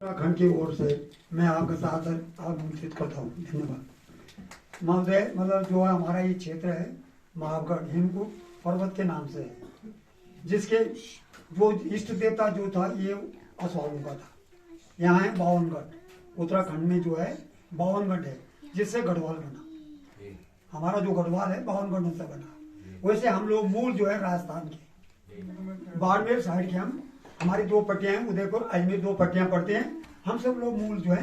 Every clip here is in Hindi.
उत्तराखंड की ओर से मैं आपका साथ आमंत्रित करता हूँ। धन्यवाद महोदय। मतलब जो है हमारा ये क्षेत्र है महावगढ़ हिमकुट पर्वत के नाम से है, जिसके जो इष्ट देवता जो था ये असवालों का था। यहाँ है बावनगढ़, उत्तराखंड में जो है बावनगढ़ है, जिससे गढ़वाल बना। हमारा जो गढ़वाल है बावनगढ़ से बना। वैसे हम लोग मूल जो है राजस्थान के बाड़मेर साइड के हम, हमारी दो पट्टियां हैं, उदयपुर अजमेर दो पट्टियां पड़ते हैं। हम सब लोग मूल जो है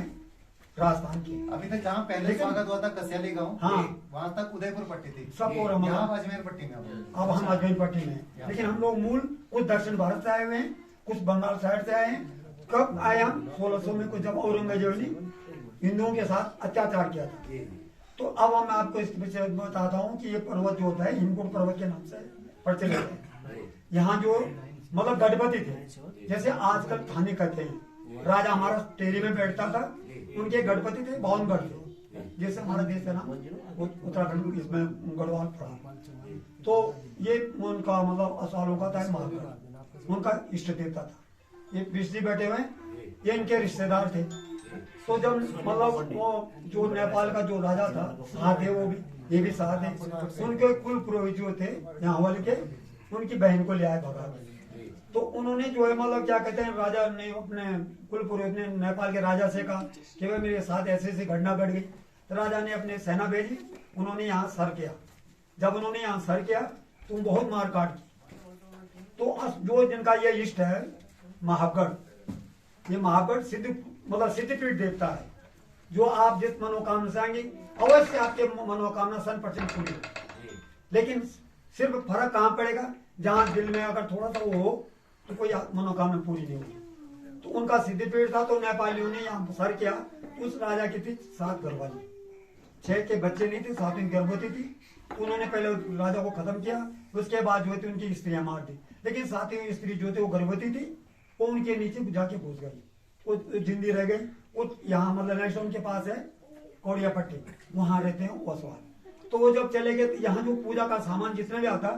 राजस्थान के। अभी तक जहाँ पहले स्वागत हुआ था कसयाली गांव, हाँ, वहाँ तक उदयपुर पट्टी थी सब और यहाँ अजमेर पट्टी में। अब हम अजमेर पट्टी में, लेकिन हम लोग मूल कुछ दक्षिण भारत से आए हुए हैं, कुछ बंगाल साइड से आए हैं। कब आए हम? 1600 में, कुछ जब औरंगजेब ने हिंदुओं के साथ अत्याचार किया था। तो अब मैं आपको इस विषय में बताता हूँ कि ये पर्वत जो होता है हिमकुट पर्वत के नाम से प्रचलित है। यहाँ जो मतलब गणपति थे, जैसे आजकल थाने कहते हैं, राजा हमारा टेरी में बैठता था, उनके गणपति थे, बावनगढ़ थे। जैसे हमारा देश है ना उत्तराखंड, इसमें गढ़वाल पड़ा। तो ये उनका मतलब असवालों का था महावगढ़, उनका इष्ट देवता था। ये विष्णु बैठे हुए, ये इनके रिश्तेदार थे। तो जब मतलब वो जो नेपाल का जो राजा था साथ है, वो भी ये भी साथ है। उनके कुल पुरोहित जो थे यहाँ वाले के, उनकी बहन को ले आए भगा। तो उन्होंने जो है मतलब क्या कहते हैं, राजा ने अपने कुल पुरोहित ने नेपाल के राजा से कहा कि भाई मेरे साथ ऐसी ऐसी घटना घट गई। तो राजा ने अपने सेना भेजी, उन्होंने यहाँ सर किया। जब उन्होंने यहाँ सर किया तो बहुत मार काट की। तो जो जिनका ये इष्ट है महावगढ़, ये महावगढ़ सिद्ध मतलब सिद्धपीठ देवता है। जो आप जिस मनोकामना से आएंगे अवश्य आपके मनोकामना 100% पूरी। लेकिन सिर्फ फर्क कहाँ पड़ेगा, जहाँ दिल में अगर थोड़ा सा वो हो तो कोई मनोकामना पूरी नहीं होगी। तो उनका सिद्धपीठ था, तो नेपालियों ने यहाँ सर किया। उस राजा की थी 7 घरवाली, 6 के बच्चे नहीं थे, 7 गर्भवती थी। तो उन्होंने पहले राजा को खत्म किया, उसके बाद जो थी उनकी स्त्रियां मार दी। लेकिन 7वीं स्त्री जो थी वो गर्भवती थी, वो उनके नीचे जाके घुस गई, वो जिंदी रह गई। वो यहाँ मतलब लैंडस्टोन के पास है कौड़िया पट्टी, वहां रहते हैं वो असवाल। तो वो जब चले गए, यहाँ जो पूजा का सामान जितना भी आता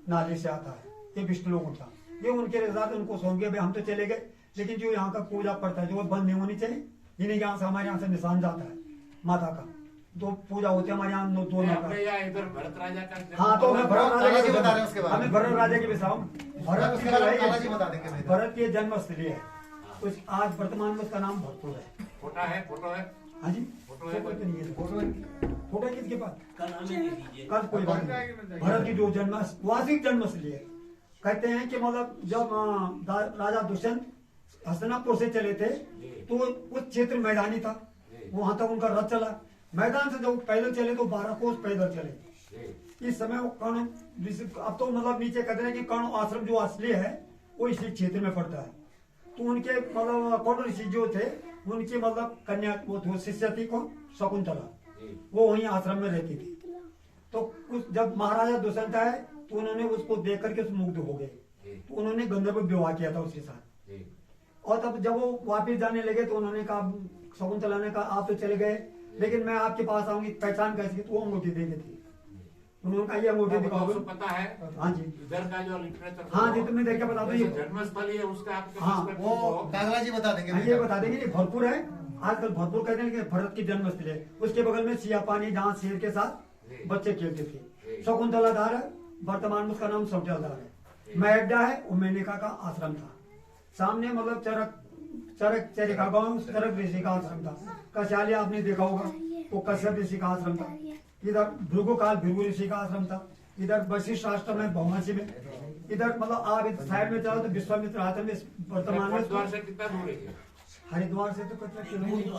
नाले से आता है, ये विष्णु लोगों का, ये उनके रिजल्ट उनको सौंप गए। हम तो चले गए, लेकिन जो यहाँ का पूजा पड़ता है जो बंद नहीं होनी चाहिए। इन्हीं के यहाँ से हमारे यहाँ से निशान जाता है माता का, तो पूजा होती है हमारे यहाँ दो इधर भरत राजा का। हाँ, तो मैं भरत राजा के बता रहे हैं उसके बारे में। हमें भरत राजा के बताऊँ। भरत की जन्मस्थली है, कुछ आज वर्तमान में उसका नाम भरतपुर है। फोटो है, फोटो है। हाँ जी, फोटो है, फोटो किसके पास? कल कोई बात नहीं। भरत की जो वार्षिक जन्मस्थली है। कहते हैं कि मतलब जब राजा दुष्यंत हस्तिनापुर से चले थे, तो उस क्षेत्र मैदानी था, वहां तक उनका रथ चला। मैदान से जब पैदल चले तो 12 कोस पैदल चले। इस समय वो कर्ण, अब तो मतलब नीचे कहते हैं कि कर्ण आश्रम जो असली है वो इसी क्षेत्र में पड़ता है। तो उनके मतलब कर्ण ऋषि जो थे, उनकी मतलब कन्या वो शिष्य थी कौन, शकुंतला, वो वहीं आश्रम में रहती थी। तो उस जब महाराजा दुष्यंत आए तो उन्होंने उसको देख करके मुग्ध हो गए। तो उन्होंने गंधर्व विवाह किया था उसके साथ। और तब जब वो वापिस जाने लगे तो उन्होंने कहा, शकुंतला ने कहा आप तो चले गए, लेकिन मैं आपके पास आऊंगी, पहचान कैसी? तो वो अंगूठी दे दी थी। उन्होंने कहा ये अंगूठी दिखाओगे? पता है? हाँ जी, इधर का जो लिटरेचर, हाँ जी, तुम्हें देख के बता दो। ये जन्मस्थल है उसका आपके हाँ, वो कागला जी बता देंगे। ये बता देंगे। भरतपुर है, आजकल भरतपुर कहते हैं कि भरत की जन्मस्थली है। उसके बगल में सिया पानी, जहाँ शेर के साथ बच्चे खेलते थे। शकुंतला धार है, वर्तमान में उसका नाम सौटेलधार है। मैडा है, वो मेनका का आश्रम था। सामने मतलब चरक गाँव, चरक ऋषि का आश्रम था। कशाली आपने देखा होगा, वो कश्यप ऋषि का आश्रम था। इधर भृगुकाल भृगु ऋषि का आश्रम था। इधर वशिष्ठ आश्रम है भौमासी में। इधर मतलब आप इस साइड में चलो तो विश्वामित्र आश्रम में वर्तमान में। द्वार से कितना दूर है? हरिद्वार से तो कितना किलोमीटर?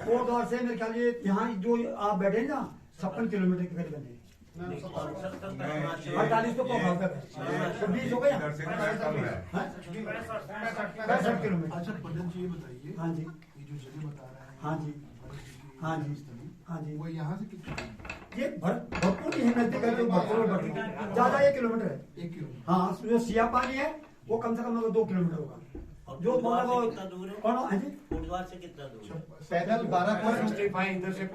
कोटद्वार से मेरे ख्याल ये यहाँ जो आप बैठे ना 56 किलोमीटर के करीब है। 48 तो पहुंचा तक 20 हो गया, 65 किलोमीटर। अच्छा पटन जी, ये बताइए। हाँ जी, ये जो जगह बता रहा है, हाँ जी, हाँ जी, हाँ जी, वो यहाँ से कितना? ये भरतपुर ही नजदीक है, जो भरतपुर ज्यादा 1 किलोमीटर है। 1 किलोमीटर। हाँ, जो सिया पानी है वो कम से कम 2 किलोमीटर होगा। जो मतलब कौन है जी, कोटद्वार से कितना दूर है? पैदल 12 कोस। 65 इधर से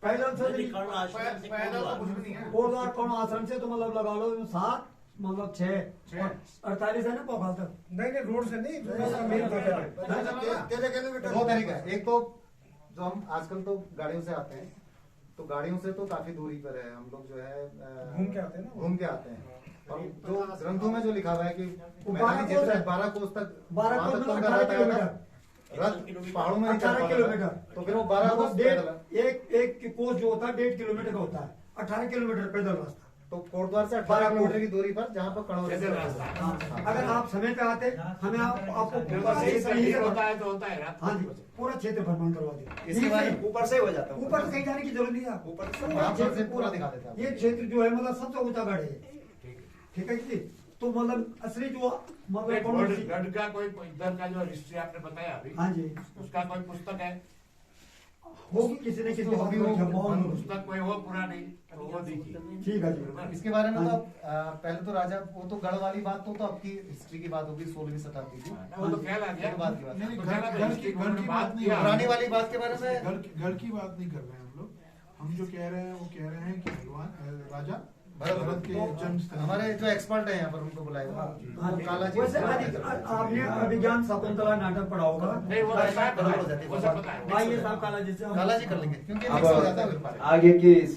पैदल से कर्ण आश्रम से पैदल तो कुछ भी नहीं है। कोटद्वार कौन आश्रम से तो मतलब लगा लो 7 मतलब 6:48 है ना भोपाल तक। नहीं नहीं रोड से नहीं जो उसका मेन फाटक है। 13 किलोमीटर। दो तरीका है, एक तो जो हम आजकल तो गाड़ियों से आते हैं, तो गाड़ियों से तो काफी दूरी पर है, हम लोग जो है घूम के आते हैं ना। घूम के आते हैं। और जो ग्रंथों में जो लिखा हुआ है कि वो मैदानी 12 क्षेत्र कोस है, है। 12 कोस तक 12 वहाँ कोस तक तो मतलब उनका 18 रहता है किलोमीटर। ना, रथ पहाड़ों में नहीं चल 18 पाता था। किलोमीटर। तो फिर वो 12 कोस मतलब पैदल है। एक कोस जो होता है 1.5 किलोमीटर का होता है, 18 किलोमीटर पैदल रास्ता। तो कोटद्वार से 18 किलोमीटर की दूरी पर जहाँ पर कणोर पैदल रास्ता है। हाँ, अगर आप समय पे आते हमें आपको पूरा बस यही सही से होता है तो होता है रात हाँ जी, पूरा क्षेत्र भ्रमण करवा देंगे। इसके बारे यहीं से ऊपर से ही हो जाता है। ऊपर से कहीं जाने की जरूरत नहीं है आपको। ऊपर से वहाँ पर से पूरा दिखा देता है। ये क्षेत्र जो है मतलब सबसे ऊंचा गढ़ है, ठीक है। ठीक है जी। तो मतलब असली जो मतलब कौन सी- गढ़ का कोई इधर का जो हिस्ट्री आपने बताया अभी, हाँ जी, उसका कोई पुस्तक है? होगी किसी ने किसी तो अभी वो पुस्तक कोई हो पुरानी तो वो देखिए। ठीक है जी। इसके बारे में तो पहले तो राजा, वो तो गढ़ वाली बात तो आपकी हिस्ट्री की बात होगी, 16वीं शताब्दी की। वो तो ख्याल आ गया। ये तो बात की बात है। नहीं, तो घर- ख्याल आ घर गया, की- हिस्ट्री घर उन्होंने की बात बात नहीं किया। है। पुरानी वाली बात के बारे में घर की बात नहीं कर रहे हैं हम लोग। हम जो कह रहे हैं वो कह रहे हैं कि भगवान राजा भरत भरत के जन्म स्थल हमारे जो एक्सपर्ट है यहाँ पर उनको बुलाएगा। हाँ वो जी। काला जी वैसे आपने अभिज्ञान शकुंतला नाटक पढ़ा होगा। नहीं वो ऐसा है, बराबर हो जाती है। वो सब पता है। आइए साहब काला जी से काला जी कर लेंगे, क्योंकि अब mix हो जाता है फिर। आगे की